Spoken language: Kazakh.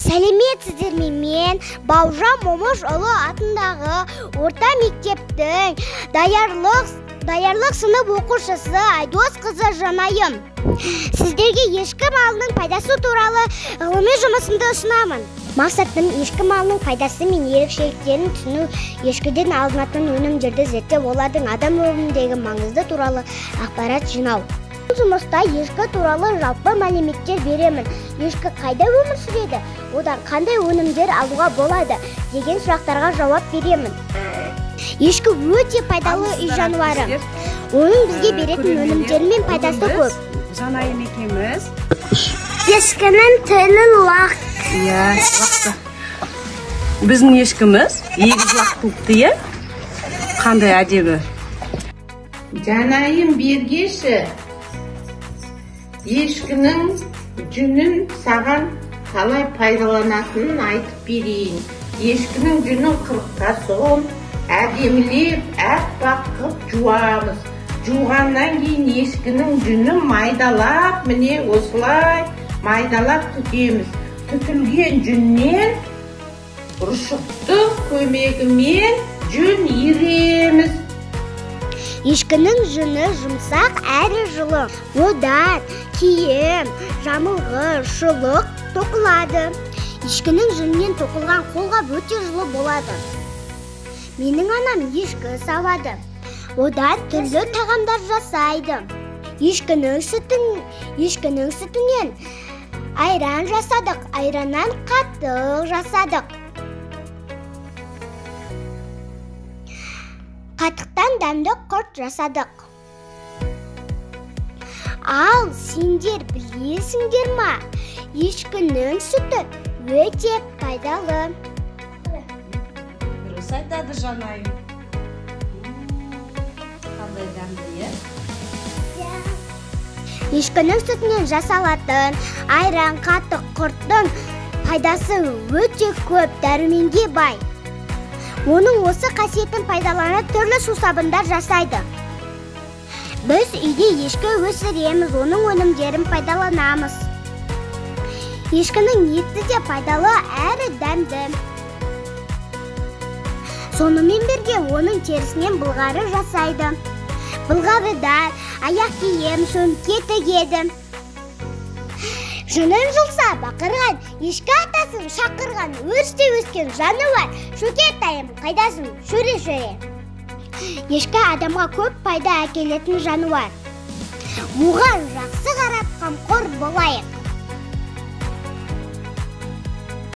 Сәлеметсіздер ме? Мен Бауыржан Момышұлы атындағы орта мектептің даярлық сынып оқушысы Айдос қызы Жанайым. Сіздерге ешкі малының пайдасы туралы ғылыми жұмысымды ұсынамын. Мақсатым ешкі малының пайдасы мен ерекшеліктерін түсіну, ешкіден алынатын өнімдерді зерттеп, олардың адам өміріндегі маңызды туралы ақпарат жинау. Жұмыста ешкі туралы жалпы мәліметтер беремін. Ешкі қайда өмір сүреді? Одан қандай өнімдер алуға болады деген сұрақтарға жауап беремін. Ешкі өте пайдалы үй жануары. Оның бізге беретін өнімдері мен пайдасы көп. Жанайым екеміз. Ешкінің тілін лақ. Иә, лақты. Біздің ешкіміз егіз лақтылықты, е? Қандай әдемі. Жанайым бергеші. Ешкінің жүнін саған қалай пайдаланатынын айтып берейін. Ешкінің жүнін қырыққа соң әдемілеп әппақ қып жуамыз. Жуғаннан кейін ешкінің жүнін майдалап, міне осылай майдалап түтеміз. Түтілген жүннен ұршықты көмегімен жүн иіреміз. Ешкінің жүні жұмсақ әрі жылы. Одан киім, жамылғы, шұлық тоқылады. Ешкінің жүнінен тоқылған қолғап өте жылы болады. Менің анам ешкі сауады. Одан түрлі тағамдар жасайды. Ешкінің сүтінен айран жасадық, айраннан қаттық жасадық. Қатықтан дәмді құрт жасадық. Ал сендер білесіңдер ма? Ешкінің сүті өте пайдалы. Дұрыс айтады Жанайым. Қандай дәмді, е? Ешкінің сүтінен жасалатын айран, қаттық, құрттың пайдасы өте көп, дәруменге бай. Оның осы қасиетін пайдаланып түрлі сусабындар жасайды. Біз үйде ешкі өсіреміз, оның өнімдерін пайдаланамыз. Ешкінің еті де пайдалы әрі дәмді. Сонымен бірге оның терісінен былғары жасайды. Былғарыдан аяқ киім, сөмке тігеді. Жүнін жұлса бақырған, ешкі атасын шақырған, өрісте өскен жануар. Шөкетайым, қайдасың? Шөре. Ешкі адамға көп пайда әкелетін жануар. Оған жақсы қарап қамқор болайық.